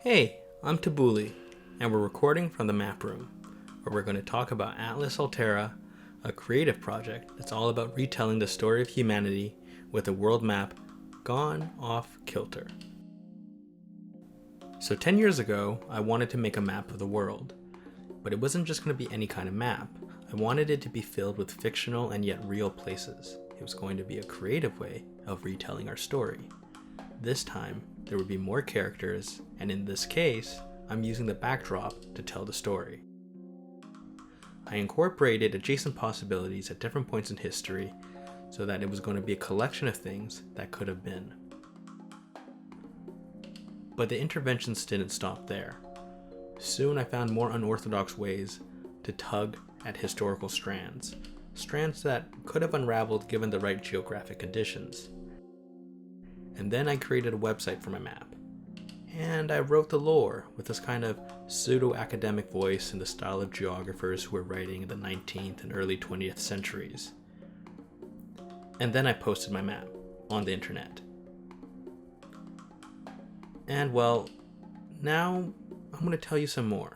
Hey, I'm Tabuli, and we're recording from the map room, where we're going to talk about Atlas Altera, a creative project that's all about retelling the story of humanity with a world map gone off kilter. So 10 years ago, I wanted to make a map of the world, but it wasn't just going to be any kind of map. I wanted it to be filled with fictional and yet real places. It was going to be a creative way of retelling our story. This time, there would be more characters, and in this case, I'm using the backdrop to tell the story. I incorporated adjacent possibilities at different points in history so that it was going to be a collection of things that could have been. But the interventions didn't stop there. Soon I found more unorthodox ways to tug at historical strands that could have unraveled given the right geographic conditions. And then I created a website for my map. And I wrote the lore with this kind of pseudo-academic voice in the style of geographers who were writing in the 19th and early 20th centuries. And then I posted my map on the internet. And well, now I'm going to tell you some more.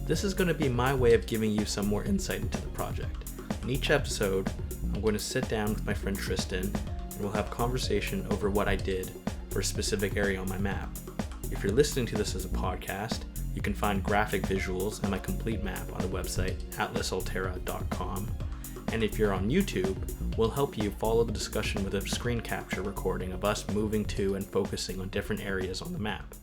This is going to be my way of giving you some more insight into the project. In each episode, I'm going to sit down with my friend Tristan and we'll have conversation over what I did for a specific area on my map. If you're listening to this as a podcast, you can find graphic visuals and my complete map on the website atlasaltera.com. And if you're on YouTube, we'll help you follow the discussion with a screen capture recording of us moving to and focusing on different areas on the map.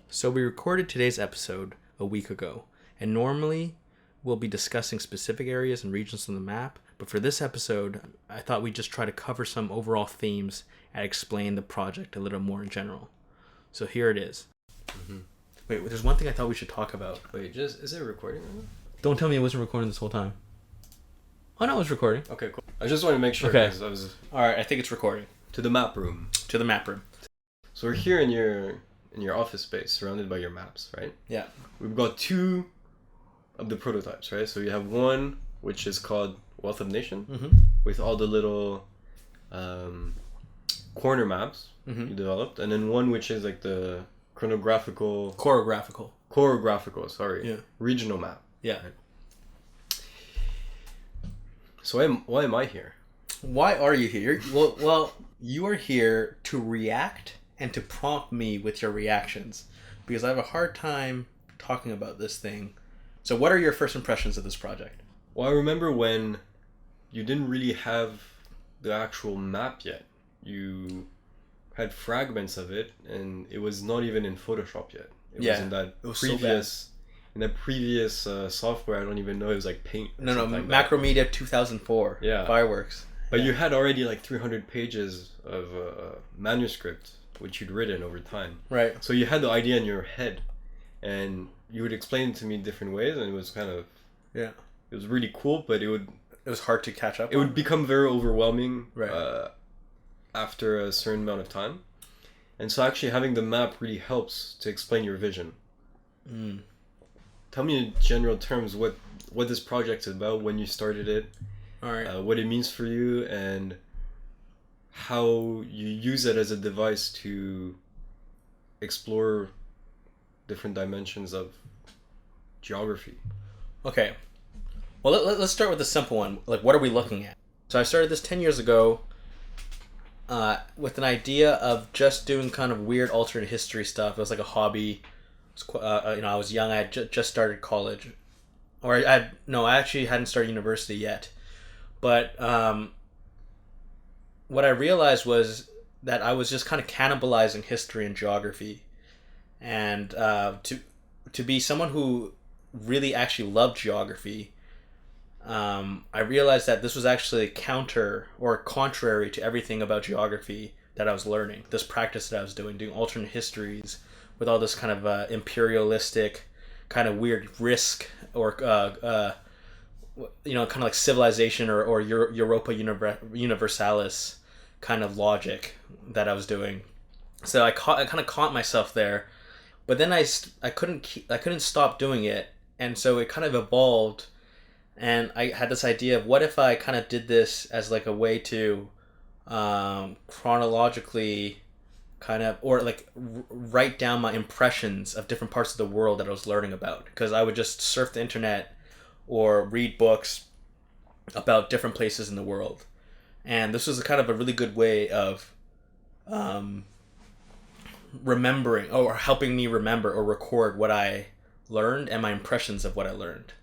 So we recorded today's episode a week ago, and normally we'll be discussing specific areas and regions on the map, but for this episode, I thought we'd just try to cover some overall themes and explain the project a little more in general. So here it is. Mm-hmm. Wait, there's one thing I thought we should talk about. Wait, is it recording right now? Don't tell me it wasn't recording this whole time. Oh no, it was recording. Okay, cool. I just want to make sure. Okay. Alright, I think it's recording. To the map room. To the map room. So we're here in your office space, surrounded by your maps, right? Yeah. We've got two of the prototypes, right? So you have one which is called Wealth of Nation, with all the little corner maps you developed, and then one which is like the chronographical... Chorographical, yeah. Regional map. Yeah. Right? So why am I here? Why are you here? Well, you are here to react and to prompt me with your reactions, because I have a hard time talking about this thing. So what are your first impressions of this project? Well, I remember when you didn't really have the actual map yet. You had fragments of it, and it was not even in Photoshop yet. It was in that previous software. I don't even know. It was like Paint. No, like Macromedia 2004. Yeah. Fireworks. But you had already like 300 pages of manuscript, which you'd written over time. Right. So you had the idea in your head, and you would explain it to me different ways, and it was kind of... Yeah. It was really cool, but it was hard to catch up. It would become very overwhelming after a certain amount of time. And so actually having the map really helps to explain your vision. Tell me in general terms what this project is about, when you started it, all right, what it means for you, and how you use it as a device to explore different dimensions of geography. Okay. Well, let's start with the simple one. Like, what are we looking at? So I started this 10 years ago with an idea of just doing kind of weird alternate history stuff. It was like a hobby. I was young. I had just started college. Or I actually hadn't started university yet. But what I realized was that I was just kind of cannibalizing history and geography. And to be someone who really actually loved geography, I realized that this was actually counter or contrary to everything about geography that I was learning. This practice that I was doing alternate histories with all this kind of imperialistic, kind of weird risk or kind of like civilization or Europa Universalis kind of logic that I was doing. So I kind of caught myself there, but then I couldn't stop doing it, and so it kind of evolved. And I had this idea of what if I kind of did this as like a way to chronologically kind of, or like write down my impressions of different parts of the world that I was learning about, because I would just surf the internet or read books about different places in the world. And this was a kind of a really good way of remembering, or helping me remember or record what I learned and my impressions of what I learned.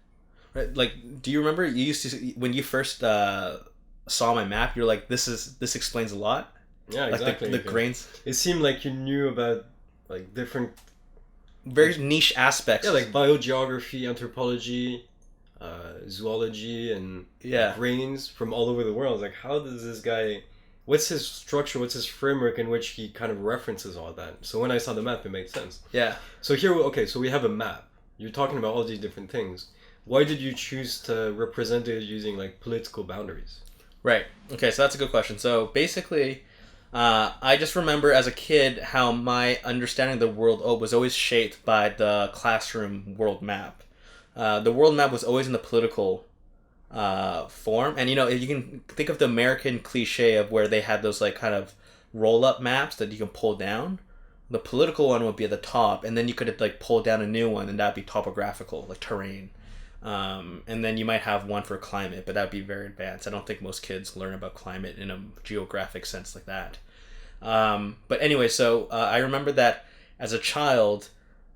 Right? Like, do you remember you used to, when you first saw my map, you're like, this explains a lot? Yeah, like exactly. The grains. It seemed like you knew about like different, very niche aspects. Yeah, like biogeography, anthropology, zoology, and grains from all over the world. Like, how does this guy? What's his structure? What's his framework in which he kind of references all that? So when I saw the map, it made sense. Yeah. So here, okay, so we have a map. You're talking about all these different things. Why did you choose to represent it using like political boundaries? Right. Okay, so that's a good question. So basically, I just remember as a kid how my understanding of the world was always shaped by the classroom world map. The world map was always in the political form, and you can think of the American cliche of where they had those like kind of roll-up maps that you can pull down. The political one would be at the top, and then you could like pull down a new one, and that'd be topographical, like terrain. And then you might have one for climate, but that'd be very advanced. I don't think most kids learn about climate in a geographic sense like that. But anyway, so I remember that as a child,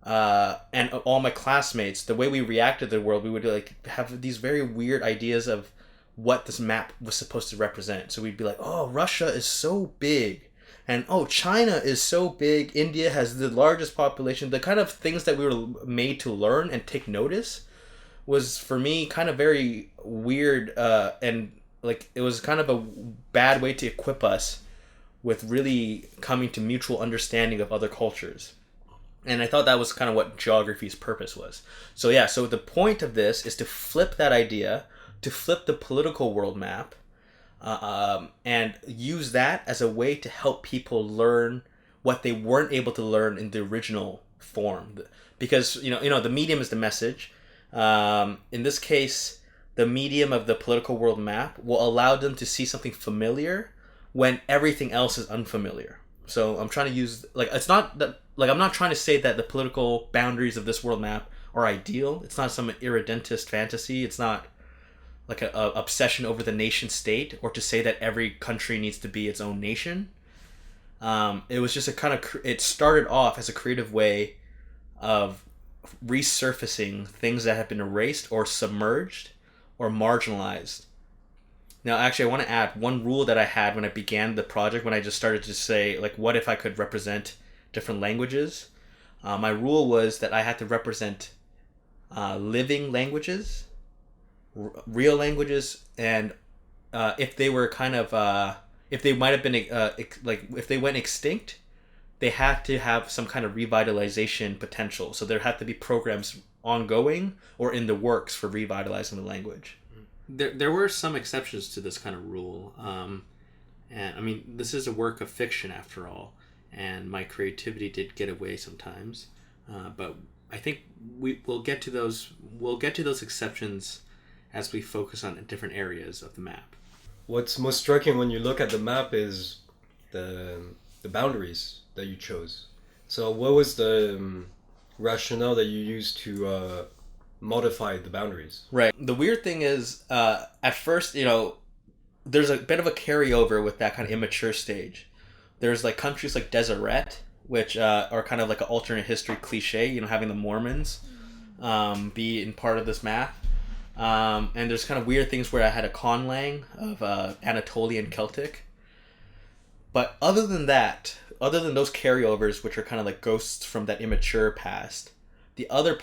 and all my classmates, the way we reacted to the world, we would like have these very weird ideas of what this map was supposed to represent. So we'd be like, oh, Russia is so big, and oh, China is so big, India has the largest population. The kind of things that we were made to learn and take notice was, for me, kind of very weird, and like it was kind of a bad way to equip us with really coming to mutual understanding of other cultures. And I thought that was kind of what geography's purpose was. So yeah, so the point of this is to flip that idea, to flip the political world map, and use that as a way to help people learn what they weren't able to learn in the original form. Because the medium is the message. In this case, the medium of the political world map will allow them to see something familiar when everything else is unfamiliar. So I'm trying to use, like, it's not that, like, I'm not trying to say that the political boundaries of this world map are ideal. It's not some irredentist fantasy. It's not like a obsession over the nation state, or to say that every country needs to be its own nation. It was just a kind of, it started off as a creative way of resurfacing things that have been erased or submerged or marginalized. Now, actually, I want to add one rule that I had when I began the project, when I just started to say, like, what if I could represent different languages? My rule was that I had to represent living languages, real languages, and if they were kind of, if they might have been, like, if they went extinct, they had to have some kind of revitalization potential. So there had to be programs ongoing or in the works for revitalizing the language. There were some exceptions to this kind of rule. And I mean, this is a work of fiction after all, and my creativity did get away sometimes. But I think we'll get to those exceptions as we focus on different areas of the map. What's most striking when you look at the map is the boundaries that you chose. So what was the rationale that you used to modify the boundaries? Right. The weird thing is, at first, there's a bit of a carryover with that kind of immature stage. There's like countries like Deseret, which are kind of like an alternate history cliche, having the Mormons be in part of this map. And there's kind of weird things where I had a conlang of Anatolian Celtic. But other than those carryovers, which are kind of like ghosts from that immature past, the other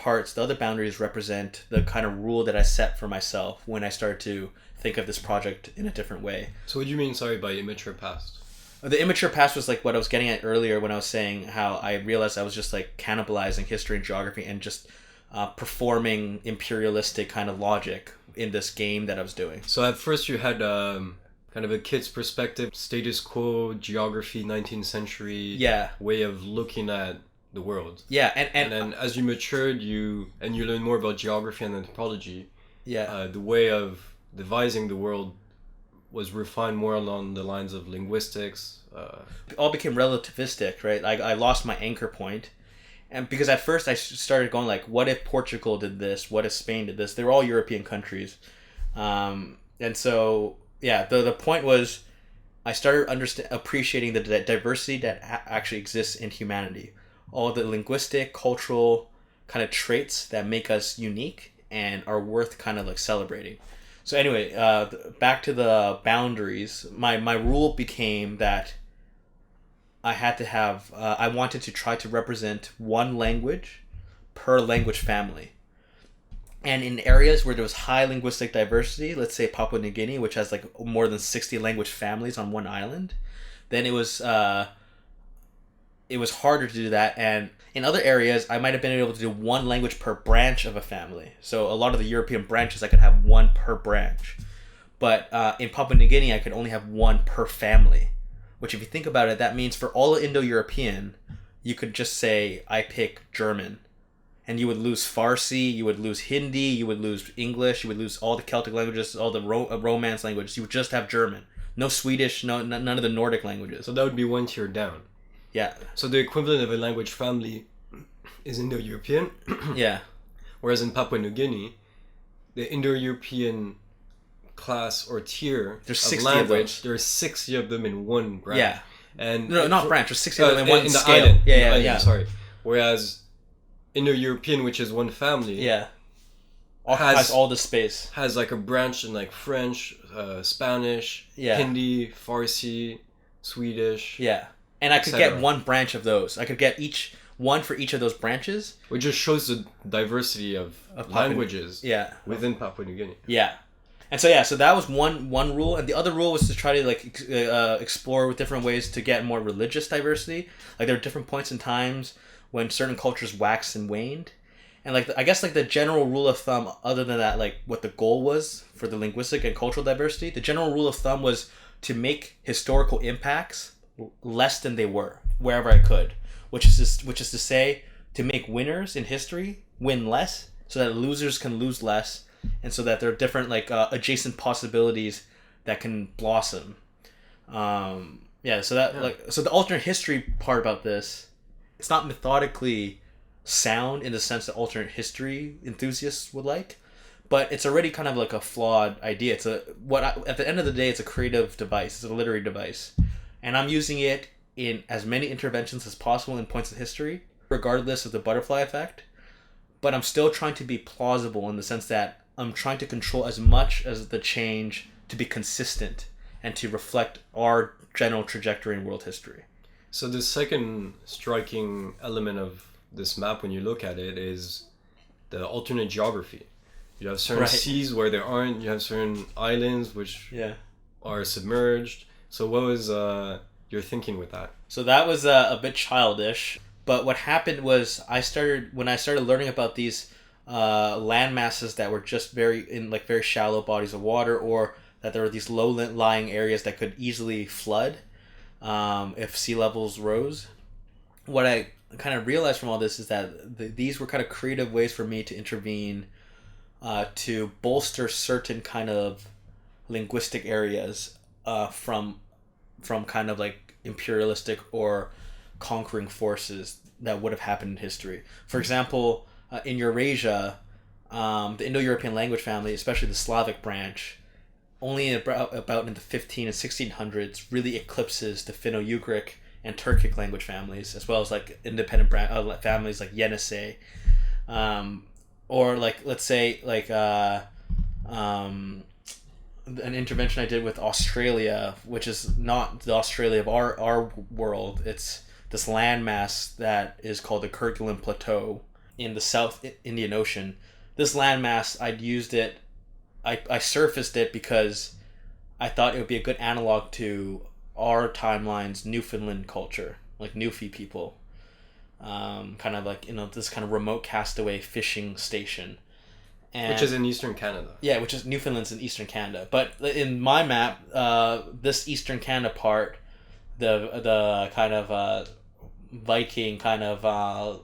boundaries represent the kind of rule that I set for myself when I started to think of this project in a different way. So what do you mean, sorry, by immature past? The immature past was like what I was getting at earlier when I was saying how I realized I was just like cannibalizing history and geography and just performing imperialistic kind of logic in this game that I was doing. So at first you had kind of a kid's perspective, status quo, geography, 19th century way of looking at the world. Yeah, and then as you matured, you learn more about geography and anthropology. Yeah. The way of devising the world was refined more along the lines of linguistics, It all became relativistic, right? I lost my anchor point. And because at first I started going like, what if Portugal did this? What if Spain did this? They're all European countries. And so, yeah, the point was I started appreciating the diversity that actually exists in humanity. All the linguistic, cultural kind of traits that make us unique and are worth kind of like celebrating. So anyway, back to the boundaries. My rule became that I had to have, I wanted to try to represent one language per language family. And in areas where there was high linguistic diversity, let's say Papua New Guinea, which has like more than 60 language families on one island, then it was harder to do that. And in other areas, I might have been able to do one language per branch of a family. So a lot of the European branches, I could have one per branch. But in Papua New Guinea, I could only have one per family. Which, if you think about it, that means for all Indo-European, you could just say, I pick German. And you would lose Farsi, you would lose Hindi, you would lose English, you would lose all the Celtic languages, all the Romance languages. You would just have German. No Swedish, none of the Nordic languages. So that would be one tier down. Yeah. So the equivalent of a language family is Indo-European. Yeah. Whereas in Papua New Guinea, the Indo-European class or tier there's of 60 language, of there's 60 of them in one branch. Yeah. And no, not branch. There's 60 of them in one in the scale. Island, Yeah. Sorry. Whereas Indo-European, which is one family, has all the space. Has like a branch in like French, Spanish, Yeah. Hindi, Farsi, Swedish. Yeah. And I could get one branch of those. I could get one for each of those branches. Which just shows the diversity of languages within Papua New Guinea. Yeah. And so that was one rule, and the other rule was to try to like explore with different ways to get more religious diversity. Like there are different points in times when certain cultures waxed and waned, and like I guess like the general rule of thumb, other than that, like what the goal was for the linguistic and cultural diversity, the general rule of thumb was to make historical impacts less than they were wherever I could, which is to say to make winners in history win less, so that losers can lose less. And so that there are different like adjacent possibilities that can blossom. So the alternate history part about this, it's not methodically sound in the sense that alternate history enthusiasts would like, but it's already kind of like a flawed idea. At the end of the day, it's a creative device. It's a literary device, and I'm using it in as many interventions as possible in points of history, regardless of the butterfly effect. But I'm still trying to be plausible in the sense that I'm trying to control as much as the change to be consistent and to reflect our general trajectory in world history. So the second striking element of this map, when you look at it, is the alternate geography. You have certain seas where there aren't. You have certain islands which are submerged. So what was your thinking with that? So that was a bit childish. But what happened was when I started learning about these land masses that were just very shallow bodies of water, or that there were these low-lying areas that could easily flood if sea levels rose. What I kind of realized from all this is that these were kind of creative ways for me to intervene to bolster certain kind of linguistic areas from kind of like imperialistic or conquering forces that would have happened in history. For example, in Eurasia, the Indo-European language family, especially the Slavic branch, only about in the 15 and 1600s really eclipses the Finno-Ugric and Turkic language families, as well as like independent families like Yenisei, or like let's say like an intervention I did with Australia, which is not the Australia of our world. It's this landmass that is called the Kerguelen Plateau in the South Indian Ocean. This landmass, I surfaced it because I thought it would be a good analog to our timeline's Newfoundland culture, like Newfie people. Kind of like, this kind of remote castaway fishing station. Which is in Eastern Canada. Yeah, which is Newfoundland's in Eastern Canada. But in my map, this Eastern Canada part, the kind of Viking kind of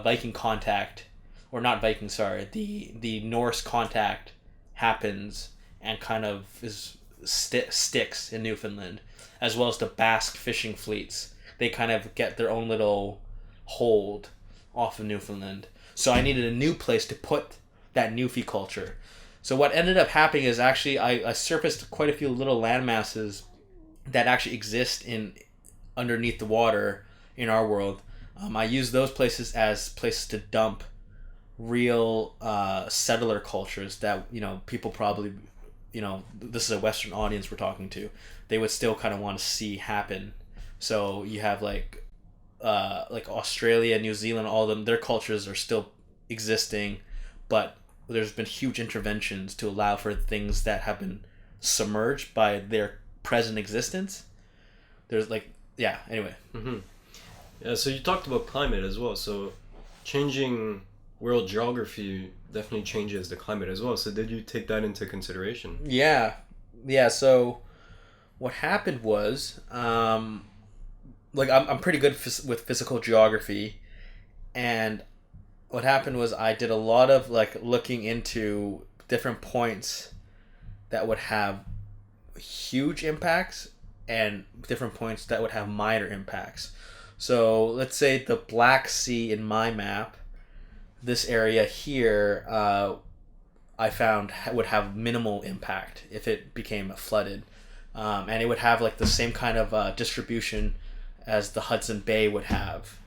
Viking contact, or not Viking, sorry, the Norse contact happens and kind of is sticks in Newfoundland, as well as the Basque fishing fleets. They kind of get their own little hold off of Newfoundland. So I needed a new place to put that Newfie culture. So what ended up happening is actually I surfaced quite a few little land masses that actually exist in underneath the water in our world. I use those places as places to dump real settler cultures that, you know, people probably, you know, this is a Western audience we're talking to. They would still kind of want to see happen. So you have like Australia, New Zealand, all of them, their cultures are still existing, but there's been huge interventions to allow for things that have been submerged by their present existence. There's like, yeah, anyway. Mm-hmm. Yeah, so you talked about climate as well. So changing world geography definitely changes the climate as well. So did you take that into consideration? Yeah. So what happened was, like I'm pretty good with physical geography, and what happened was I did a lot of like looking into different points that would have huge impacts and different points that would have minor impacts. So let's say the Black Sea in my map, this area here, I found would have minimal impact if it became flooded, and it would have like the same kind of distribution as the Hudson Bay would have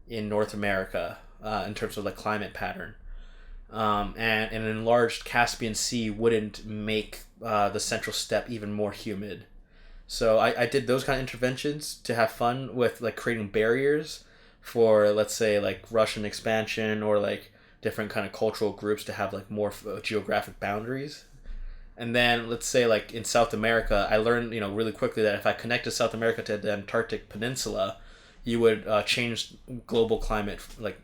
in North America in terms of the climate pattern. And an enlarged Caspian Sea wouldn't make the central steppe even more humid. So I did those kind of interventions to have fun with like creating barriers for, let's say, like Russian expansion or like different kind of cultural groups to have like more geographic boundaries. And then let's say like in South America, I learned, you know, really quickly that if I connected South America to the Antarctic Peninsula, you would change global climate like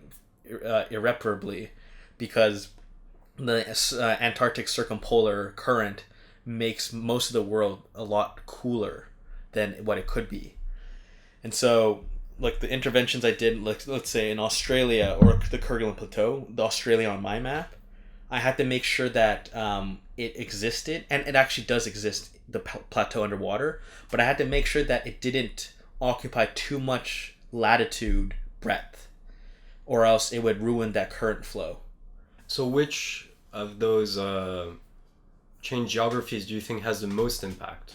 irreparably, because the Antarctic Circumpolar Current makes most of the world a lot cooler than what it could be. And so like the interventions I did, like let's say in Australia or the Kerguelen Plateau, the Australia on my map, I had to make sure that it existed, and it actually does exist, the plateau underwater, but I had to make sure that it didn't occupy too much latitude breadth, or else it would ruin that current flow. So which of those change geographies do you think has the most impact?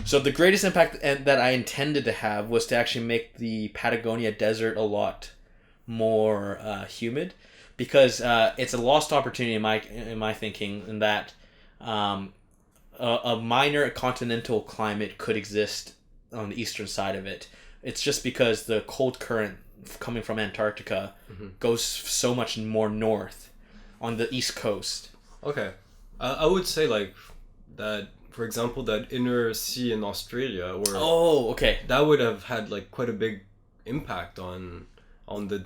So the greatest impact that I intended to have was to actually make the Patagonia desert a lot more humid, because it's a lost opportunity in my thinking, in that a minor continental climate could exist on the eastern side of it. It's just because the cold current coming from Antarctica goes so much more north on the east coast. Okay. I would say like that, for example, that inner sea in Australia, or that would have had like quite a big impact on the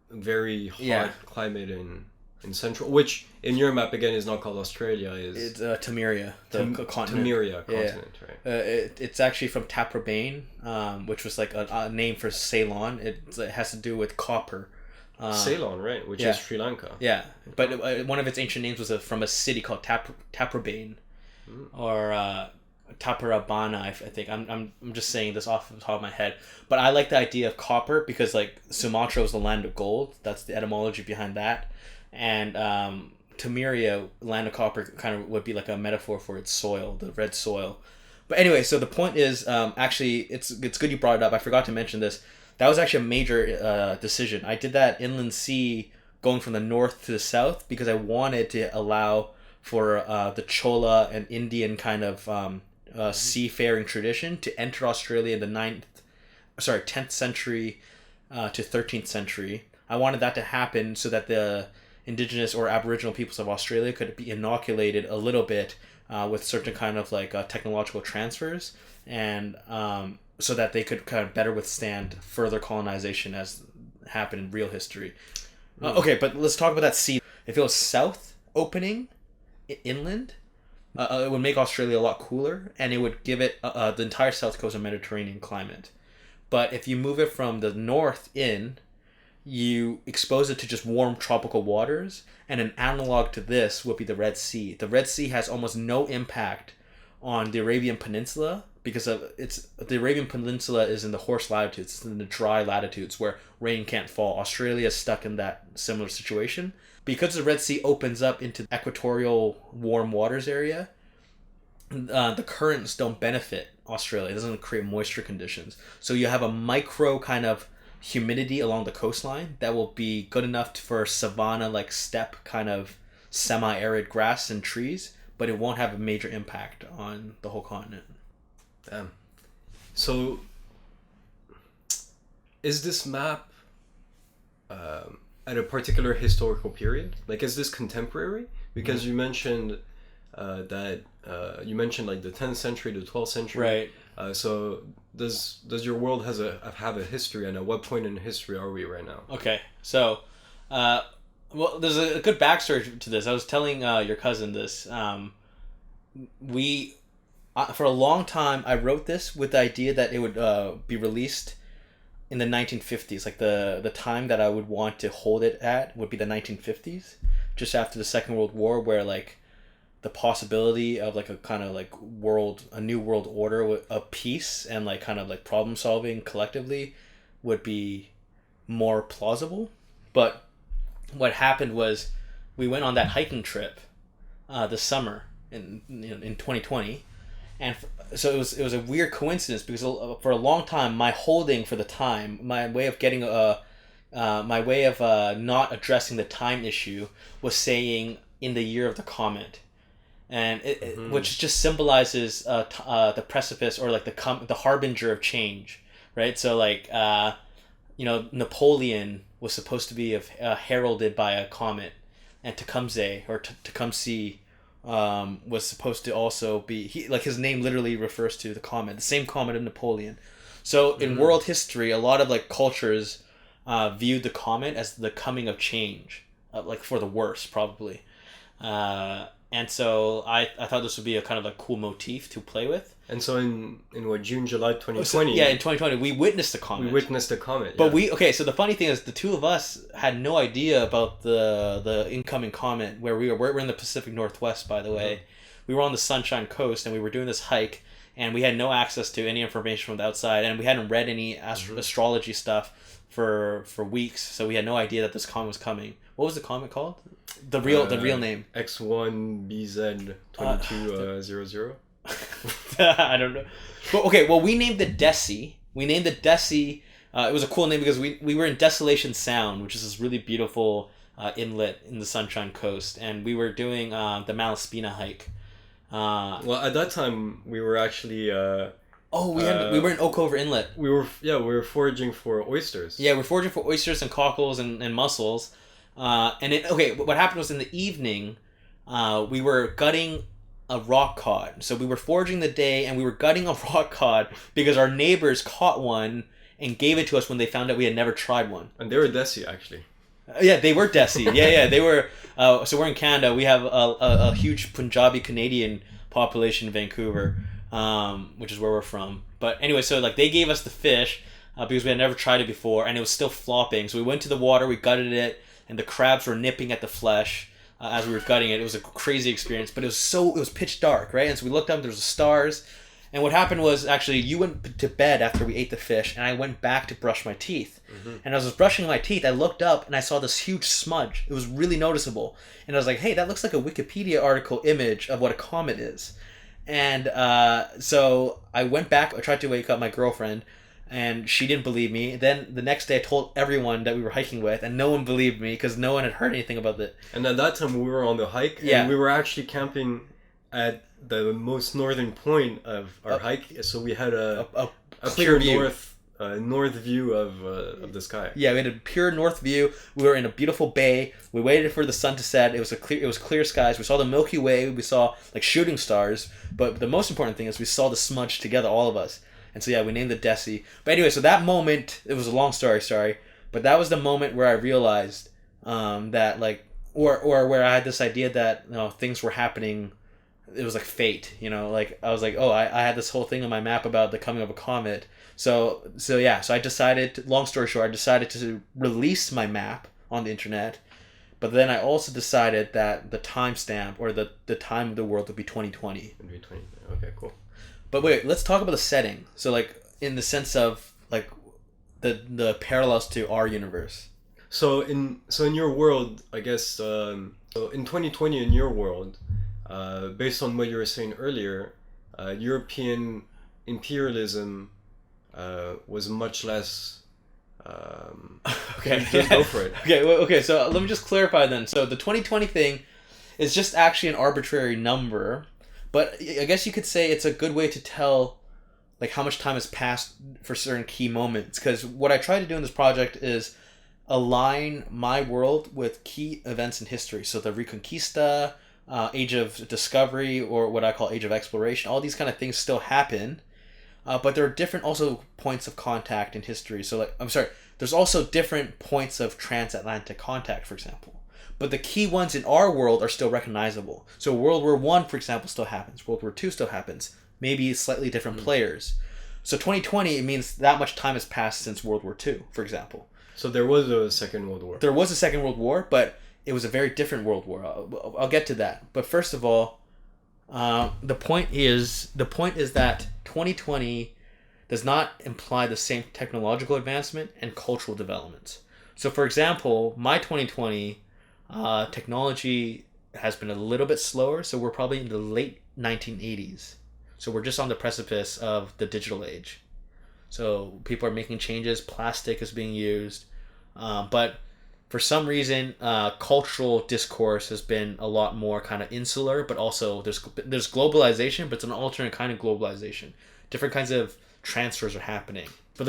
very hot climate in central, which in your map again is not called Australia, it's Temeria, the continent. Temeria continent, right? It's actually from Taprobane, which was like a name for Ceylon. It has to do with copper. Ceylon, right, which is Sri Lanka. Yeah, but one of its ancient names was from a city called Taprobane, or Taparabana, I think. I'm just saying this off the top of my head, but I like the idea of copper because like Sumatra was the land of gold. That's the etymology behind that, and Temeria, land of copper, kind of would be like a metaphor for its soil, the red soil. But anyway, so the point is, actually, it's good you brought it up. I forgot to mention this. That was actually a major decision. I did that inland sea going from the north to the south because I wanted to allow for the Chola and Indian kind of seafaring tradition to enter Australia in the 10th century to 13th century. I wanted that to happen so that the indigenous or aboriginal peoples of Australia could be inoculated a little bit with certain kind of like technological transfers, and so that they could kind of better withstand further colonization as happened in real history. Okay, but let's talk about that sea. If it was south opening inland, it would make Australia a lot cooler, and it would give it the entire south coast a Mediterranean climate. But if you move it from the north in, you expose it to just warm tropical waters, and an analog to this would be the Red Sea. The Red Sea has almost no impact on the Arabian Peninsula because the Arabian Peninsula is in the horse latitudes, it's in the dry latitudes where rain can't fall. Australia is stuck in that similar situation. Because the Red Sea opens up into equatorial warm waters area, the currents don't benefit Australia. It doesn't create moisture conditions. So you have a micro kind of humidity along the coastline that will be good enough for savanna like steppe kind of semi-arid grass and trees, but it won't have a major impact on the whole continent. Damn. So is this map at a particular historical period? Like, is this contemporary? Because you mentioned that you mentioned like the 10th century, the 12th century. Right. So does your world have a history, and at what point in history are we right now? Okay, so well, there's a good backstory to this. I was telling your cousin this. For a long time, I wrote this with the idea that it would be released in the 1950s. Like the time that I would want to hold it at would be the 1950s, just after the Second World War, where like the possibility of like a kind of like a new world order of peace and like kind of like problem solving collectively would be more plausible. But what happened was we went on that hiking trip this summer in 2020, and so it was a weird coincidence because for a long time my holding for the time, my way of getting not addressing the time issue was saying in the year of the comet, and which just symbolizes the precipice or like the harbinger of change, right? So like Napoleon was supposed to be heralded by a comet, and Tecumseh or Tecumseh was supposed to also be his name literally refers to the comet, the same comet of Napoleon. So in world history, a lot of like cultures viewed the comet as the coming of change, like for the worse probably. And so I thought this would be a kind of a cool motif to play with. And so in June, July 2020... in 2020, we witnessed the comet. But so the funny thing is the two of us had no idea about the incoming comet where we're in the Pacific Northwest, by the way. We were on the Sunshine Coast and we were doing this hike and we had no access to any information from the outside, and we hadn't read any astrology stuff for weeks, so we had no idea that this comet was coming. What was the comet called? The real name. X1BZ2200. I don't know. But okay, well, we named the Deci. It was a cool name because we were in Desolation Sound, which is this really beautiful inlet in the Sunshine Coast, and we were doing the Malaspina hike. Well, at that time we were actually. We were in Oakover Inlet. We were foraging for oysters. Yeah, we're foraging for oysters and cockles and mussels. What happened was in the evening, we were gutting a rock cod. So we were foraging the day and we were gutting a rock cod because our neighbors caught one and gave it to us when they found out we had never tried one. And they were Deci, actually. Yeah, they were Deci. Yeah, they were. So we're in Canada. We have a huge Punjabi Canadian population in Vancouver, which is where we're from. But anyway, so like they gave us the fish because we had never tried it before, and it was still flopping. So we went to the water, we gutted it, and the crabs were nipping at the flesh as we were gutting it. It was a crazy experience, but it was pitch dark, right? And so we looked up, there was the stars. And what happened was, actually, you went to bed after we ate the fish, and I went back to brush my teeth. And as I was brushing my teeth, I looked up, and I saw this huge smudge. It was really noticeable. And I was like, hey, that looks like a Wikipedia article image of what a comet is. And so I went back. I tried to wake up my girlfriend, and she didn't believe me. Then the next day, I told everyone that we were hiking with, and no one believed me because no one had heard anything about it. And at that time, we were on the hike, and we were actually camping at the most northern point of our hike, so we had a clear view. north view of the sky. Yeah, we had a pure north view. We were in a beautiful bay. We waited for the sun to set. It was clear skies. We saw the Milky Way. We saw like shooting stars. But the most important thing is we saw the smudge together, all of us. And so yeah, we named the Deci. But anyway, so that moment, it was a long story, sorry, but that was the moment where I realized that like, or where I had this idea that things were happening. It was like fate, like I was like, oh, I had this whole thing on my map about the coming of a comet. So I decided, long story short, I decided to release my map on the internet But then I also decided that the timestamp or the time of the world would be 2020. It'd be 20. Okay, cool. But wait, let's talk about the setting. So like in the sense of like the parallels to our universe. So in your world, I guess, so in 2020 in your world, based on what you were saying earlier, European imperialism was much less. Okay, just go for it. Okay. So let me just clarify then. So the 2020 thing is just actually an arbitrary number, but I guess you could say it's a good way to tell like how much time has passed for certain key moments. Because what I try to do in this project is align my world with key events in history. So the Reconquista, Age of Discovery, or what I call Age of Exploration. All these kind of things still happen. But there are different also points of contact in history. So there's also different points of transatlantic contact, for example. But the key ones in our world are still recognizable. So World War I, for example, still happens. World War II still happens. Maybe slightly different players. So 2020, it means that much time has passed since World War II, for example. So there was a Second World War. There was a Second World War, but it was a very different World War. I'll get to that. But first of all, the point is that 2020 does not imply the same technological advancement and cultural development. So, for example, my 2020 technology has been a little bit slower. So we're probably in the late 1980s. So we're just on the precipice of the digital age. So people are making changes. Plastic is being used, but for some reason, cultural discourse has been a lot more kind of insular, but also there's globalization, but it's an alternate kind of globalization. Different kinds of transfers are happening. But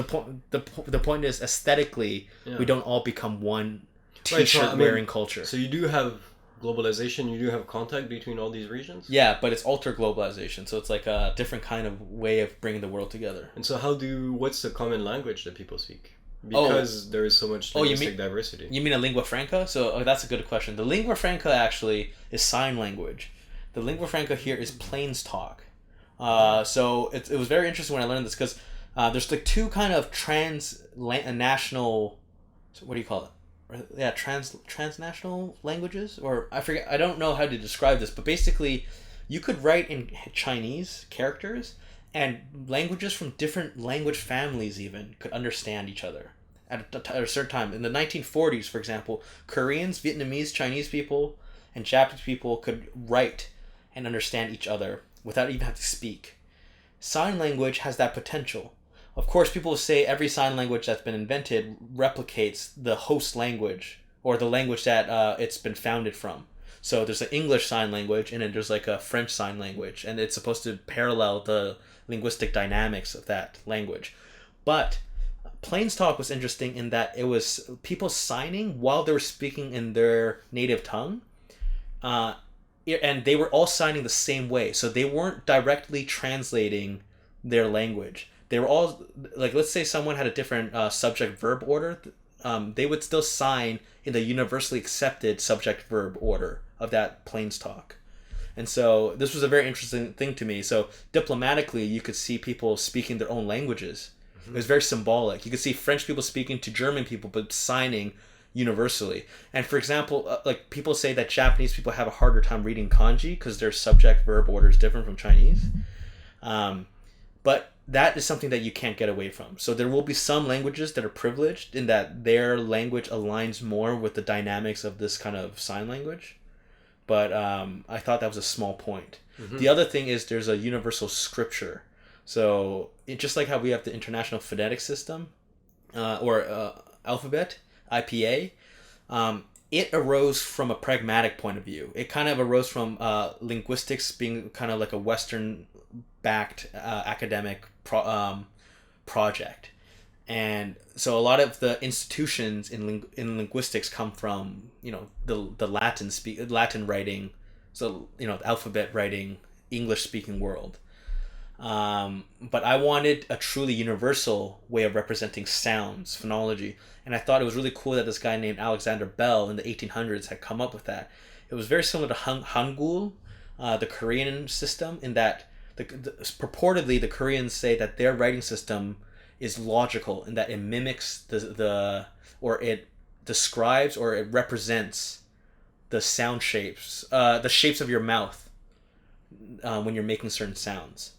the point is, aesthetically, we don't all become one t-shirt wearing culture. So you do have globalization, you do have contact between all these regions? Yeah, but it's altered globalization. So it's like a different kind of way of bringing the world together. And so what's the common language that people speak? Because there is so much linguistic diversity. You mean a lingua franca? So that's a good question. The lingua franca actually is sign language. The lingua franca here is plains talk. So it was very interesting when I learned this because there's like two kind of transnational, what do you call it? Yeah, transnational languages, or I forget. I don't know how to describe this, but basically, you could write in Chinese characters, and languages from different language families even could understand each other at a certain time. In the 1940s, for example, Koreans, Vietnamese, Chinese people, and Japanese people could write and understand each other without even having to speak. Sign language has that potential. Of course, people will say every sign language that's been invented replicates the host language or the language that it's been founded from. So there's an English sign language and then there's like a French sign language, and it's supposed to parallel the linguistic dynamics of that language. But Plains Talk was interesting in that it was people signing while they were speaking in their native tongue, and they were all signing the same way. So they weren't directly translating their language. They were all, like, let's say someone had a different subject-verb order, they would still sign in the universally accepted subject-verb order of that Plains Talk. And so this was a very interesting thing to me. So diplomatically, you could see people speaking their own languages. Mm-hmm. It was very symbolic. You could see French people speaking to German people, but signing universally. And for example, like people say that Japanese people have a harder time reading kanji because their subject-verb order is different from Chinese. But that is something that you can't get away from. So there will be some languages that are privileged in that their language aligns more with the dynamics of this kind of sign language. But I thought that was a small point. Mm-hmm. The other thing is there's a universal scripture. So just like how we have the International Phonetic System or alphabet, IPA, it arose from a pragmatic point of view. It kind of arose from linguistics being kind of like a Western-backed academic project. And so a lot of the institutions in linguistics come from, the Latin writing, so, the alphabet writing, English-speaking world. But I wanted a truly universal way of representing sounds, phonology. And I thought it was really cool that this guy named Alexander Bell in the 1800s had come up with that. It was very similar to Hangul, the Korean system, in that purportedly the Koreans say that their writing system is logical in that it mimics or it describes or it represents the sound shapes, the shapes of your mouth when you're making certain sounds.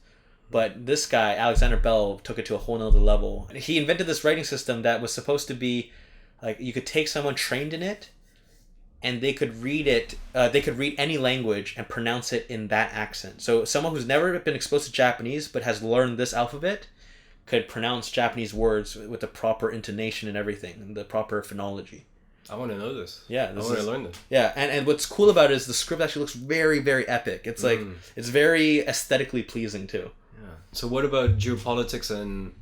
But this guy, Alexander Bell, took it to a whole nother level. He invented this writing system that was supposed to be like you could take someone trained in it, and they could read it. They could read any language and pronounce it in that accent. So someone who's never been exposed to Japanese but has learned this alphabet could pronounce Japanese words with the proper intonation and everything, and the proper phonology. I want to know this. Yeah, I want to learn this. Yeah, and what's cool about it is the script actually looks very, very epic. It's like it's very aesthetically pleasing too. Yeah. So what about geopolitics and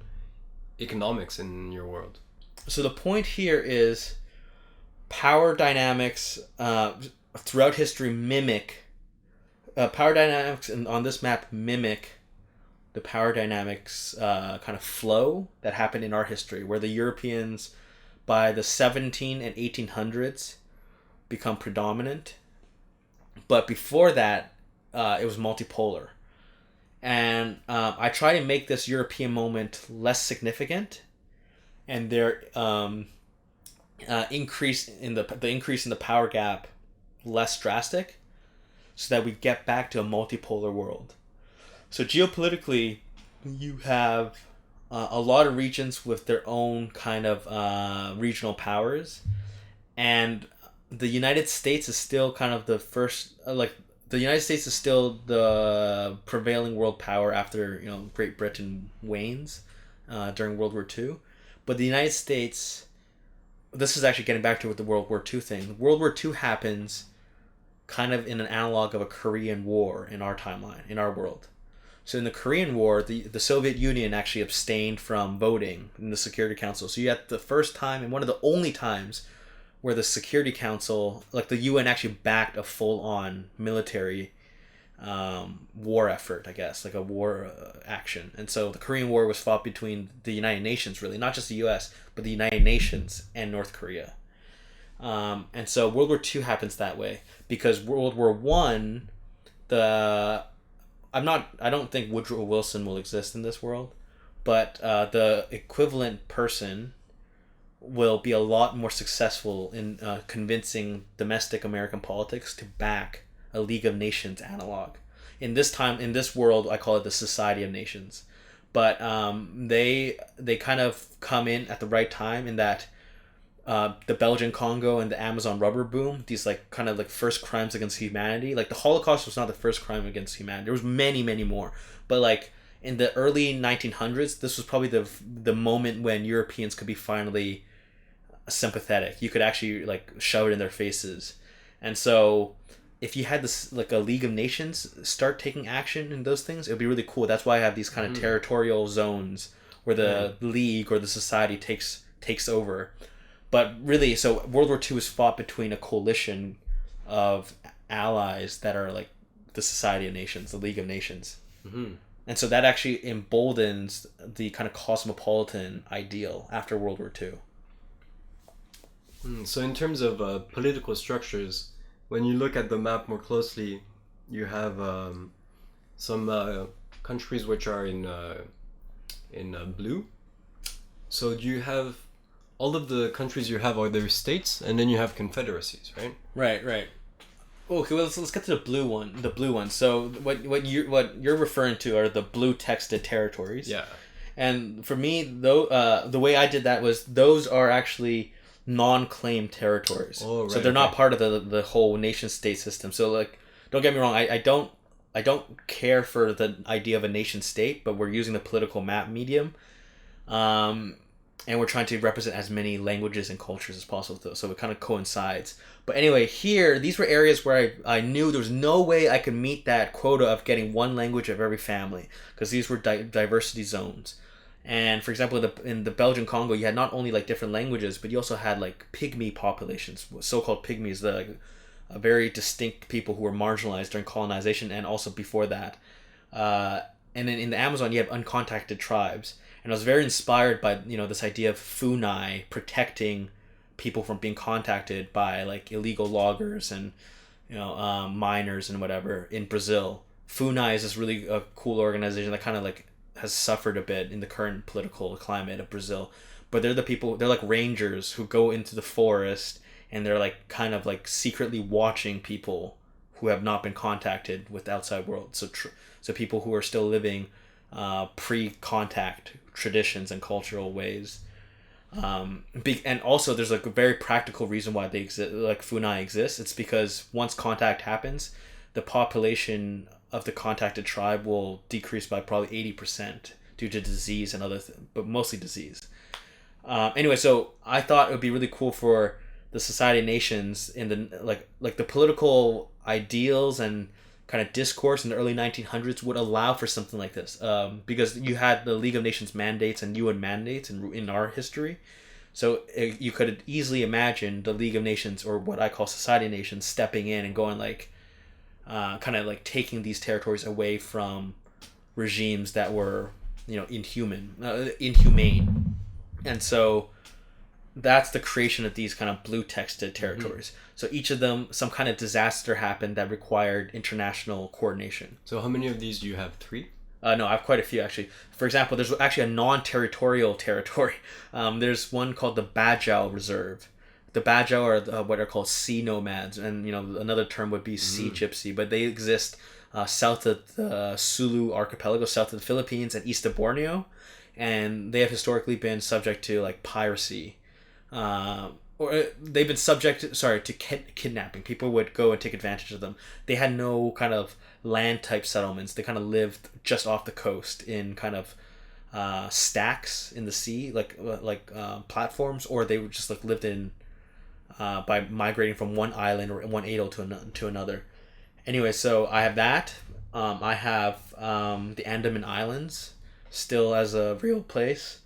economics in your world? So the point here is power dynamics throughout history mimic power dynamics on this map mimic the power dynamics kind of flow that happened in our history, where the Europeans by the 17 and 1800s become predominant, but before that it was multipolar. And I try to make this European moment less significant, and their increase in the power gap less drastic, so that we get back to a multipolar world. So geopolitically, you have a lot of regions with their own kind of regional powers, and the United States is still kind of the first, the United States is still the prevailing world power after Great Britain wanes during World War II. But the United States, this is actually getting back to the World War II thing. World War II happens kind of in an analog of a Korean War in our timeline, in our world. So in the Korean War, the Soviet Union actually abstained from voting in the Security Council. So you had the first time and one of the only times where the Security Council, like the UN, actually backed a full-on military war effort, I guess, like a war action. And so the Korean War was fought between the United Nations, really, not just the US, but the United Nations and North Korea. And so World War II happens that way because World War I, I don't think Woodrow Wilson will exist in this world, but the equivalent person will be a lot more successful in convincing domestic American politics to back a League of Nations analog. In this world, I call it the Society of Nations. But they kind of come in at the right time in that the Belgian Congo and the Amazon rubber boom, these kind of first crimes against humanity. Like the Holocaust was not the first crime against humanity. There was many, many more. But in the early 1900s, this was probably the moment when Europeans could be finally sympathetic. You could actually shove it in their faces. And so if you had this a League of Nations start taking action in those things, it would be really cool. That's why I have these kind of territorial zones where the League or the Society takes over. But really, so World War II was fought between a coalition of allies that are the Society of Nations, the League of Nations. Mm-hmm. And so that actually emboldens the kind of cosmopolitan ideal after World War II. So in terms of political structures, when you look at the map more closely, you have some countries which are in blue. So do you have all of the countries you have are their states, and then you have confederacies, right? Right. Okay, well let's get to the blue one. The blue one. So what you're referring to are the blue texted territories. Yeah. And for me, though, the way I did that was those are actually non-claimed territories. Oh, right. So they're not part of the whole nation state system. So don't get me wrong, I don't care for the idea of a nation state, but we're using the political map medium. And we're trying to represent as many languages and cultures as possible, so it kind of coincides. But anyway, here, these were areas where I knew there was no way I could meet that quota of getting one language of every family, because these were diversity zones. And for example, in the Belgian Congo, you had not only different languages, but you also had pygmy populations, so-called pygmies, the very distinct people who were marginalized during colonization and also before that. And then in the Amazon, you have uncontacted tribes. And I was very inspired by this idea of funai protecting people from being contacted by illegal loggers and miners and whatever in Brazil. Funai is this really cool organization that kind of has suffered a bit in the current political climate of Brazil, but they're the people, they're like rangers who go into the forest and they're like kind of like secretly watching people who have not been contacted with the outside world. So people who are still living pre-contact traditions and cultural ways. And also there's like a very practical reason why they exist, like Funai exists. It's because once contact happens, the population of the contacted tribe will decrease by probably 80% due to disease and other things, but mostly disease. Anyway, so I thought it would be really cool for the Society of Nations in the like the political ideals and kind of discourse in the early 1900s would allow for something like this, because you had the League of Nations mandates and UN mandates in our history. So you could easily imagine the League of Nations, or what I call Society of Nations, stepping in and going like kind of like taking these territories away from regimes that were, you know, inhumane. And so that's the creation of these kind of blue texted territories. Mm-hmm. So each of them, some kind of disaster happened that required international coordination. So how many of these do you have? 3? No, I have quite a few actually. For example, there's actually a non-territorial territory. There's one called the Bajau Reserve. The Bajau are what are called sea nomads, and you know another term would be sea gypsy. But they exist south of the Sulu archipelago, south of the Philippines, and east of Borneo, and they have historically been subject to like piracy. Or they've been subject to kidnapping. People would go and take advantage of them. They had no kind of land type settlements. They kind of lived just off the coast in kind of stacks in the sea, like platforms, or they would just like lived in by migrating from one island or one atoll to another. Anyway, so I have that. I have the Andaman Islands still as a real place,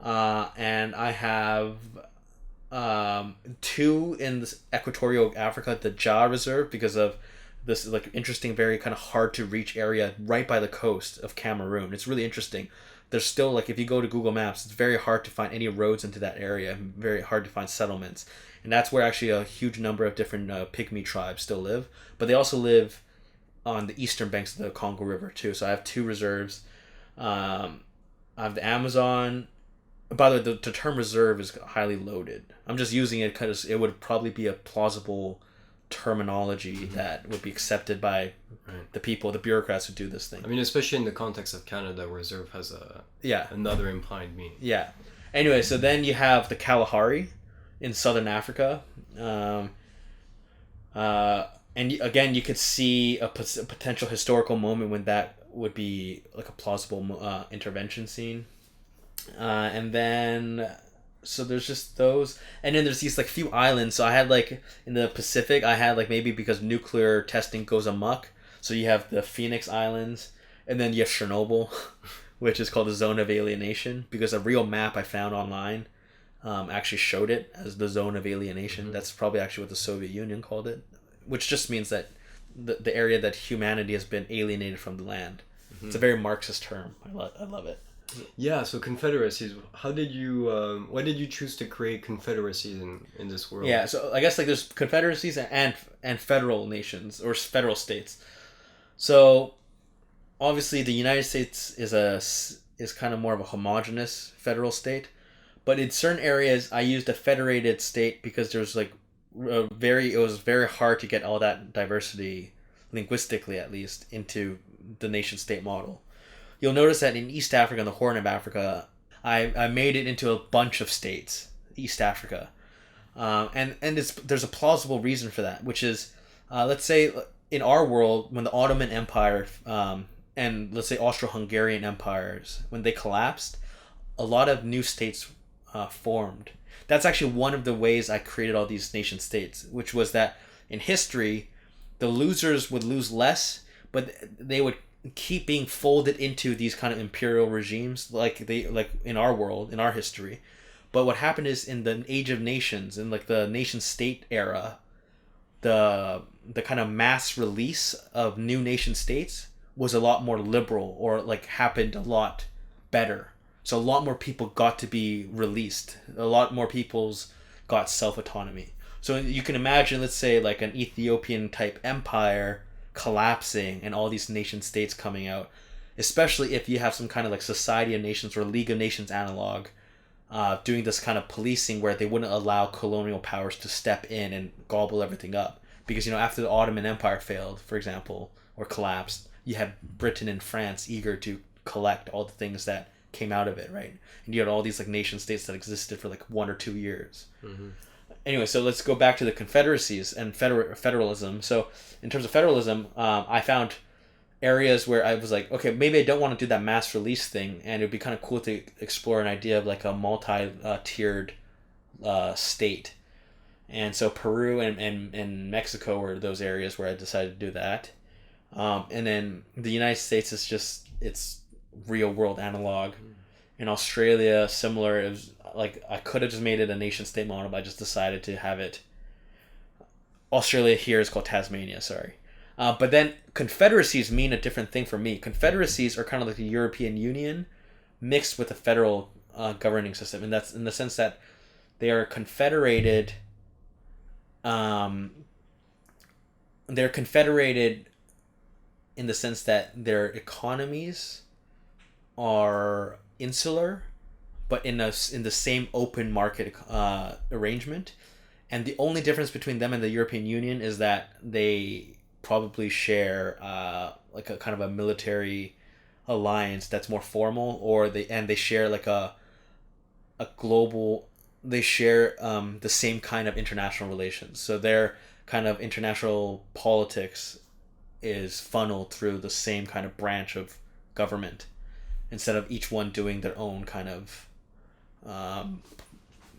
and I have 2 in this equatorial Africa, the Ja Reserve, because of this like interesting, very kind of hard to reach area right by the coast of Cameroon. It's really interesting. There's still, like, if you go to Google Maps, it's very hard to find any roads into that area, very hard to find settlements. And that's where actually a huge number of different pygmy tribes still live. But they also live on the eastern banks of the Congo River too. So I have 2 reserves. I have the Amazon. By the way, the term reserve is highly loaded. I'm just using it because it would probably be a plausible terminology that would be accepted by the people, the bureaucrats who do this thing. I mean, especially in the context of Canada, reserve has another implied meaning. Yeah. Anyway, so then you have the Kalahari in southern Africa. And again, you could see a potential historical moment when that would be like a plausible intervention scene. And then, so there's just those, and then there's these like few islands. So I had like in the Pacific, I had like maybe because nuclear testing goes amok. So you have the Phoenix Islands, and then you have Chernobyl, which is called the Zone of Alienation, because a real map I found online actually showed it as the Zone of Alienation. Mm-hmm. That's probably actually what the Soviet Union called it, which just means that the area that humanity has been alienated from the land. Mm-hmm. It's a very Marxist term. I love it. Yeah, so confederacies, why did you choose to create confederacies in this world? Yeah, so I guess like there's confederacies and federal nations or federal states. So obviously the United States is kind of more of a homogenous federal state, but in certain areas I used a federated state because there's like it was very hard to get all that diversity, linguistically at least, into the nation state model. You'll notice that in East Africa and the Horn of Africa, I made it into a bunch of states, East Africa. And there's a plausible reason for that, which is, let's say in our world, when the Ottoman Empire and let's say Austro-Hungarian empires, when they collapsed, a lot of new states formed. That's actually one of the ways I created all these nation states, which was that in history, the losers would lose less, but they would keep being folded into these kind of imperial regimes like in our world, in our history. But what happened is in the Age of Nations, in like the nation state era, the kind of mass release of new nation states was a lot more liberal, or like happened a lot better. So a lot more people got to be released. A lot more people's got self-autonomy. So you can imagine, let's say like an Ethiopian type empire collapsing and all these nation states coming out, especially if you have some kind of like Society of Nations or League of Nations analog doing this kind of policing where they wouldn't allow colonial powers to step in and gobble everything up. Because, after the Ottoman Empire failed, for example, or collapsed, you had Britain and France eager to collect all the things that came out of it, right? And you had all these like nation states that existed for like 1 or 2 years. Mm-hmm. Anyway, so let's go back to the confederacies and federalism. So in terms of federalism, I found areas where I was like, okay, maybe I don't want to do that mass release thing, and it would be kind of cool to explore an idea of like a multi-tiered state. And so Peru and Mexico were those areas where I decided to do that. And then the United States is just, it's real world analog. In Australia, similar. It was like I could have just made it a nation state model, but I just decided to have it. Australia here is called Tasmania, sorry. But then confederacies mean a different thing for me. Confederacies are kind of like the European Union mixed with a federal governing system, and that's in the sense that they are confederated. They're confederated in the sense that their economies are insular, but in the same open market arrangement. And the only difference between them and the European Union is that they probably share like a kind of a military alliance that's more formal, or they share like a global. They share the same kind of international relations. So their kind of international politics is funneled through the same kind of branch of government, instead of each one doing their own kind of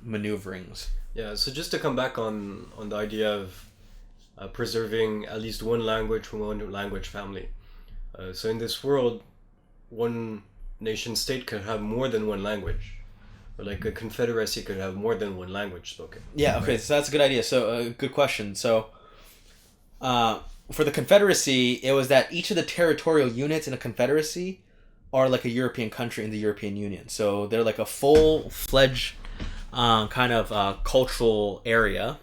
maneuverings. Yeah, so just to come back on the idea of preserving at least one language from one language family. So in this world, one nation state could have more than one language. Or like a confederacy could have more than one language spoken. Yeah, okay, so that's a good idea. So, good question. So, for the confederacy, it was that each of the territorial units in a confederacy are like a European country in the European Union. So they're like a full-fledged kind of cultural area.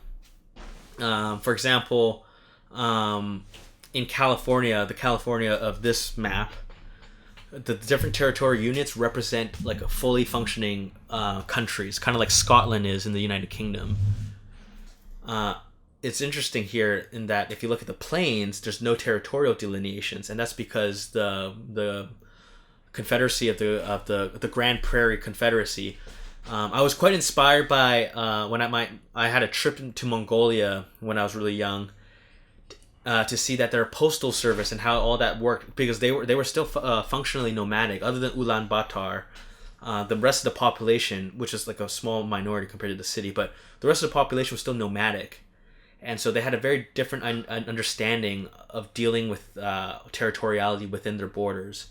For example, in California, the California of this map, the different territorial units represent like a fully functioning countries, kind of like Scotland is in the United Kingdom. It's interesting here in that if you look at the plains, there's no territorial delineations, and that's because the Confederacy of the Grand Prairie Confederacy. I was quite inspired by when I had a trip to Mongolia when I was really young, to see that their postal service and how all that worked, because they were still functionally nomadic. Other than Ulaanbaatar, the rest of the population, which is like a small minority compared to the city, but the rest of the population was still nomadic, and so they had a very different understanding of dealing with territoriality within their borders.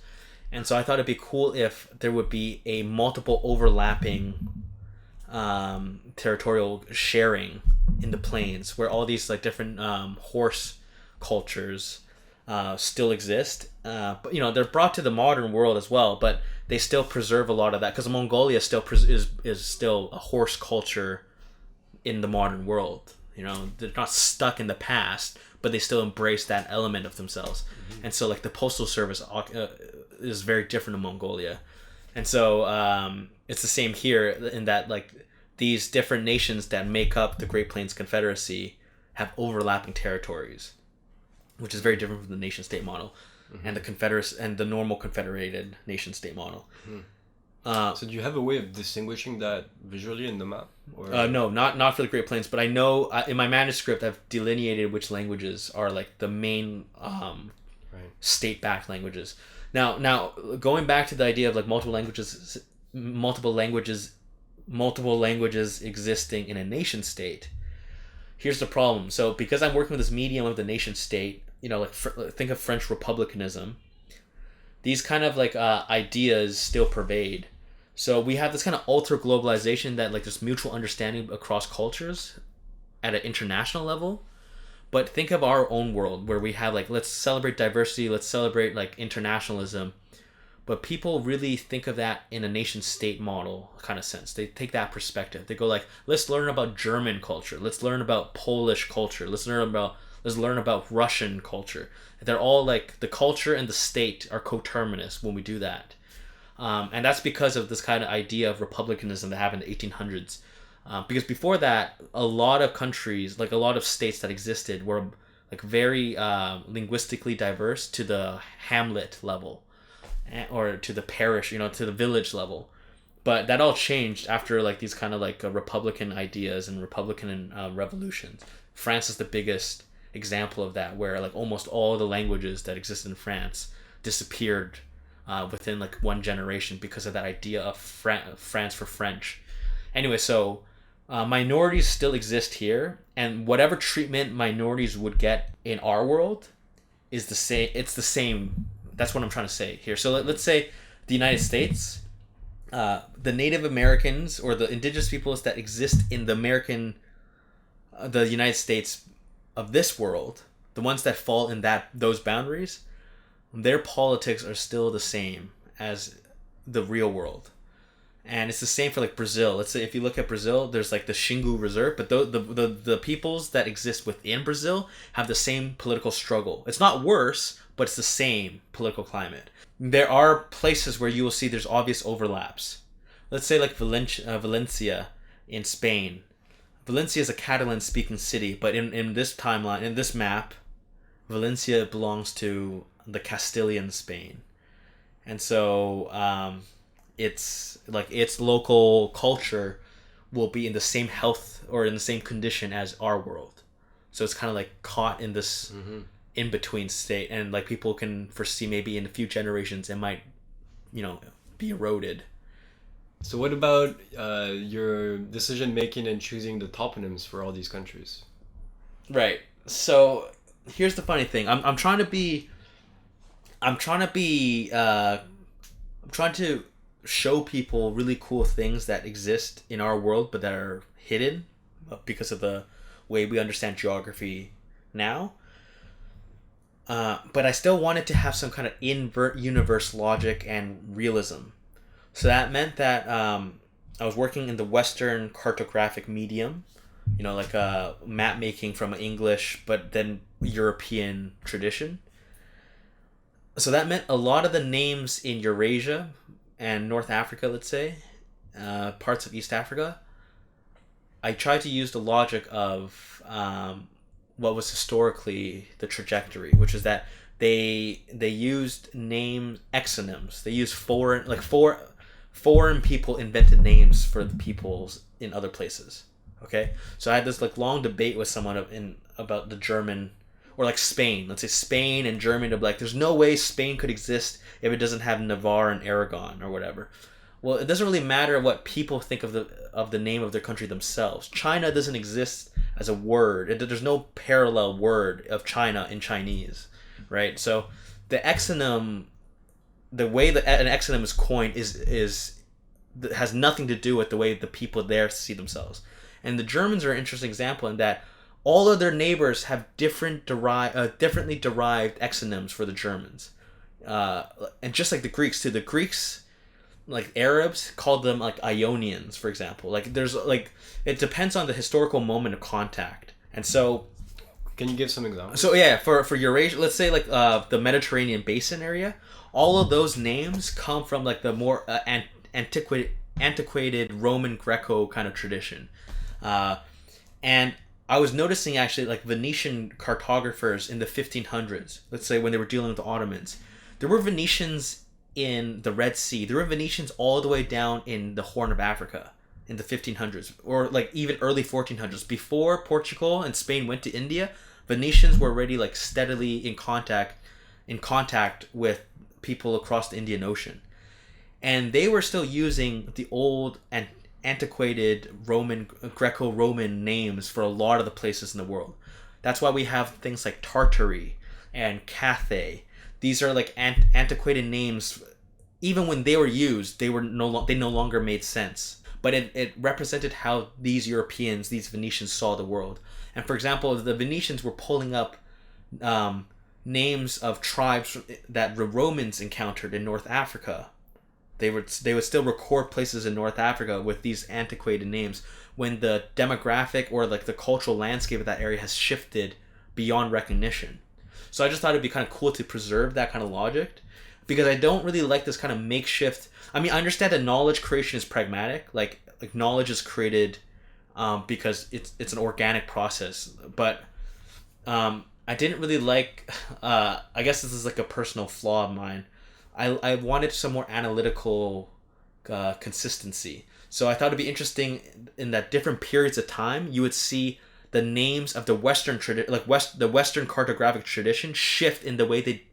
And so I thought it'd be cool if there would be a multiple overlapping territorial sharing in the plains, where all these like different horse cultures still exist. But they're brought to the modern world as well, but they still preserve a lot of that, because Mongolia still is still a horse culture in the modern world. They're not stuck in the past, but they still embrace that element of themselves. Mm-hmm. And so like the postal service is very different in Mongolia. And so it's the same here in that like these different nations that make up the Great Plains Confederacy have overlapping territories, which is very different from the nation state model. Mm-hmm. and the Confederacy and the normal confederated nation state model. Mm-hmm. So do you have a way of distinguishing that visually in the map? Or? No, not for the Great Plains, but I know in my manuscript I've delineated which languages are like the main state-backed languages. Now going back to the idea of like multiple languages existing in a nation state. Here's the problem. So because I'm working with this medium of the nation state, like think of French republicanism. These kind of like ideas still pervade. So we have this kind of ultra globalization that like this mutual understanding across cultures at an international level. But think of our own world where we have like, let's celebrate diversity, let's celebrate like internationalism. But people really think of that in a nation state model kind of sense. They take that perspective. They go like, let's learn about German culture. Let's learn about Polish culture. Let's learn about Russian culture. They're all like, the culture and the state are coterminous when we do that. And that's because of this kind of idea of republicanism that happened in the 1800s. Because before that, a lot of countries, like a lot of states that existed, were like very linguistically diverse to the hamlet level, or to the parish, to the village level. But that all changed after like these kind of like republican ideas and republican revolutions. France is the biggest example of that, where like almost all the languages that exist in France disappeared within like one generation because of that idea of France for French. Anyway, so minorities still exist here, and whatever treatment minorities would get in our world is the same. It's the same. That's what I'm trying to say here. So let's say the United States, the Native Americans or the indigenous peoples that exist in the United States of this world, the ones that fall in those boundaries, their politics are still the same as the real world. And it's the same for like Brazil. Let's say if you look at Brazil, there's like the Xingu Reserve, but the peoples that exist within Brazil have the same political struggle. It's not worse, but it's the same political climate. There are places where you will see there's obvious overlaps. Let's say like Valencia in Spain. Valencia is a Catalan-speaking city, but in this timeline, in this map, Valencia belongs to the Castilian Spain. And so it's like its local culture will be in the same health or in the same condition as our world. So it's kind of like caught in this in-between state, and like people can foresee maybe in a few generations it might, be eroded. So what about your decision making and choosing the toponyms for all these countries? Right. So here's the funny thing. I'm trying to show people really cool things that exist in our world but that are hidden because of the way we understand geography now. But I still wanted to have some kind of invert universe logic and realism. So that meant that I was working in the Western cartographic medium, like map making from English, but then European tradition. So that meant a lot of the names in Eurasia and North Africa, let's say, parts of East Africa, I tried to use the logic of what was historically the trajectory, which is that they used name exonyms. They used foreign people invented names for the peoples in other places. Okay, so I had this like long debate with someone about the German, or like Spain. Let's say Spain and Germany. To be like, there's no way Spain could exist if it doesn't have Navarre and Aragon or whatever. Well, it doesn't really matter what people think of the name of their country themselves. China doesn't exist as a word. There's no parallel word of China in Chinese, right? So the exonym, the way that an exonym is coined has nothing to do with the way the people there see themselves. And the Germans are an interesting example in that all of their neighbors have differently derived exonyms for the Germans. And just like the Greeks too. The Greeks, like Arabs, called them like Ionians, for example. Like there's like, it depends on the historical moment of contact. And so, can you give some examples? So yeah, for Eurasia, let's say like the Mediterranean basin area, all of those names come from like the more antiquated Roman Greco kind of tradition. And I was noticing actually like Venetian cartographers in the 1500s, let's say when they were dealing with the Ottomans, there were Venetians in the Red Sea. There were Venetians all the way down in the Horn of Africa in the 1500s, or like even early 1400s. Before Portugal and Spain went to India, Venetians were already like steadily in contact with people across the Indian Ocean. And they were still using the old and antiquated Greco-Roman names for a lot of the places in the world. That's why we have things like Tartary and Cathay. These are like antiquated names. Even when they were used, they no longer made sense. But it represented how these Europeans, these Venetians, saw the world. And for example, the Venetians were pulling up names of tribes that the Romans encountered in North Africa. They would still record places in North Africa with these antiquated names when the demographic or like the cultural landscape of that area has shifted beyond recognition. So I just thought it'd be kind of cool to preserve that kind of logic. because I don't really like this kind of makeshift. I mean, I understand that knowledge creation is pragmatic, like knowledge is created because it's an organic process, but I didn't really like. I guess this is like a personal flaw of mine. I wanted some more analytical consistency. So I thought it'd be interesting in that different periods of time you would see the names of the Western the Western cartographic tradition shift in the way they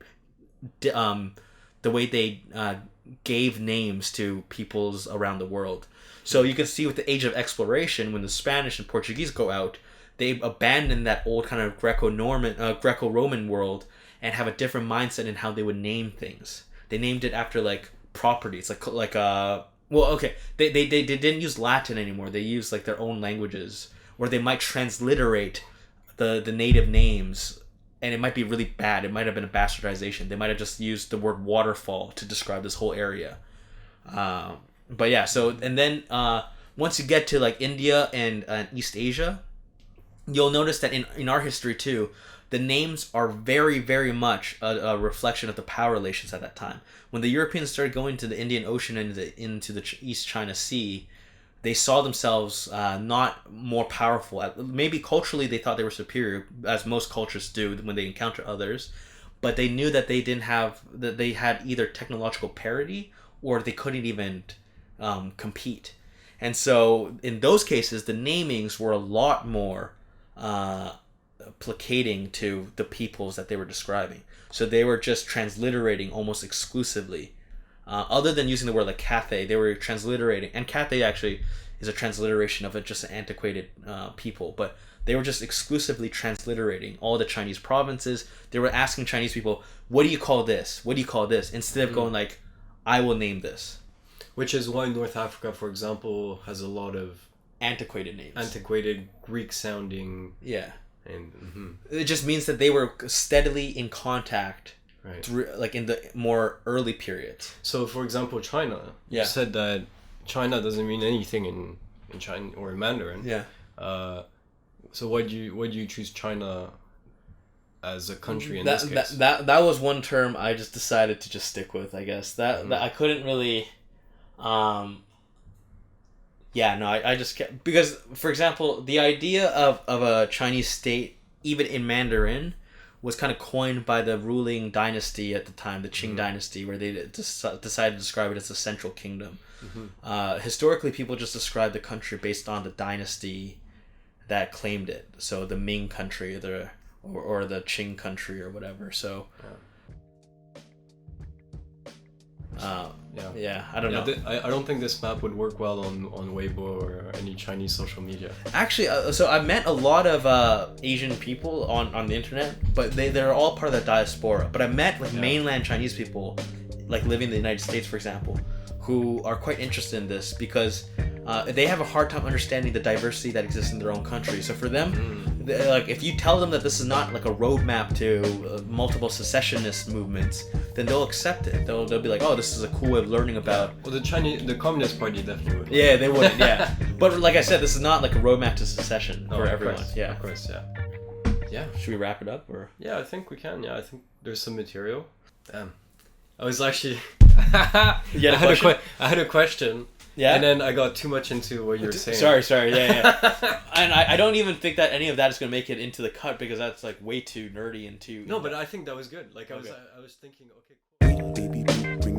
gave names to peoples around the world. So you can see with the Age of Exploration, when the Spanish and Portuguese go out, they abandon that old kind of Greco-Roman world and have a different mindset in how they would name things. They named it after like properties, they didn't use Latin anymore. They used like their own languages, where they might transliterate the native names, and it might be really bad. It might have been a bastardization. They might have just used the word waterfall to describe this whole area. But yeah, so and then once you get to like India and East Asia, you'll notice that in our history too, the names are very, very much a reflection of the power relations at that time. When the Europeans started going to the Indian Ocean and into the East China Sea, they saw themselves not more powerful. Maybe culturally they thought they were superior, as most cultures do when they encounter others, but they knew that they had either technological parity or they couldn't even compete. And so in those cases, the namings were a lot more placating to the peoples that they were describing. So they were just transliterating almost exclusively. Other than using the word like Cathay, they were transliterating. And Cathay actually is a transliteration of just an antiquated people. But they were just exclusively transliterating all the Chinese provinces. They were asking Chinese people, what do you call this? What do you call this? Instead of going like, I will name this. Which is why North Africa, for example, has a lot of antiquated names. Antiquated Greek sounding. Yeah. And it just means that they were steadily in contact, right, through, like in the more early periods. So, for example, China. Yeah. You said that China doesn't mean anything in China or in Mandarin. Yeah. So why do you choose China as a country in this case? That was one term I just decided to just stick with. I guess that I couldn't really. I just kept, because, for example, the idea of a Chinese state, even in Mandarin, was kind of coined by the ruling dynasty at the time, the Qing dynasty, where they decided to describe it as a central kingdom. Historically, people just describe the country based on the dynasty that claimed it. So the Ming country, or the Qing country, or whatever. So. I don't know. I don't think this map would work well on Weibo or any Chinese social media. Actually, so I met a lot of Asian people on the internet, but they're all part of the diaspora. But I met mainland Chinese people, like living in the United States, for example, who are quite interested in this because they have a hard time understanding the diversity that exists in their own country. So for them, like if you tell them that this is not like a roadmap to multiple secessionist movements, then they'll accept it. They'll be like, oh, this is a cool way of learning about. Well, the Communist Party definitely would. Yeah, they would. Yeah, but like I said, this is not like a roadmap to secession for everyone. Yeah, of course. Yeah. Should we wrap it up or? Yeah, I think we can. Yeah, I think there's some material. Damn, I was actually. I had a question. Yeah. And then I got too much into what you were saying. Sorry. Yeah. And I don't even think that any of that is going to make it into the cut because that's like way too nerdy and too. No, but I think that was good. Like I was thinking, okay. Cool.